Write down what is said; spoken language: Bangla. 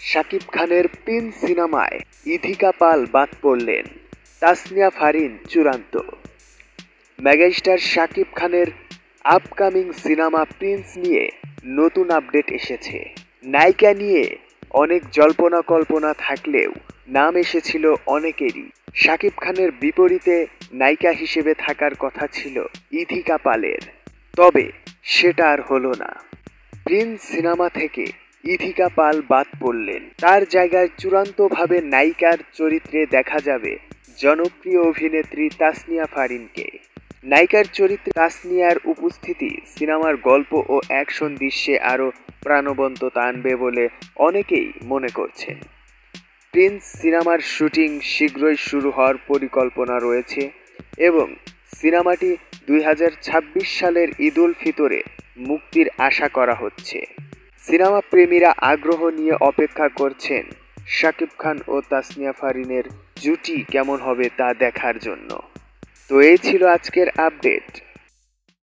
শাকিব খানের প্রিন্স সিনেমায় ইথিকা পাল বাদ পড়লেন, তাসনিয়া ফারিন চূড়ান্ত। মেগাস্টার শাকিব খানের আপকামিং সিনেমা প্রিন্স নিয়ে নতুন আপডেট এসেছে। নায়িকা নিয়ে অনেক জল্পনা কল্পনা থাকলেও নাম এসেছিল অনেকেরই। শাকিব খানের বিপরীতে নায়িকা হিসেবে থাকার কথা ছিল ইথিকা পালের, তবে সেটা আর হলো না। প্রিন্স সিনেমা থেকে ইথিকা পাল বাদ পড়লেন, তার জায়গায় চূড়ান্তভাবে নায়িকার চরিত্রে দেখা যাবে জনপ্রিয় অভিনেত্রী তাসনিয়া ফারিনকে। নায়িকার চরিত্রে তাসনিয়ার উপস্থিতি সিনেমার গল্প ও অ্যাকশন দৃশ্যে আরও প্রাণবন্ততা আনবে বলে অনেকেই মনে করছেন। প্রিন্স সিনেমার শুটিং শীঘ্রই শুরু হওয়ার পরিকল্পনা রয়েছে এবং সিনেমাটি 2026 সালের ঈদুল ফিতরে মুক্তির আশা করা হচ্ছে। সিনেমা প্রেমীরা আগ্রহ নিয়ে অপেক্ষা করছেন শাকিব খান ও তাসনিয়া ফারিনের জুটি কেমন হবে তা দেখার জন্য। তো এই ছিল আজকের আপডেট।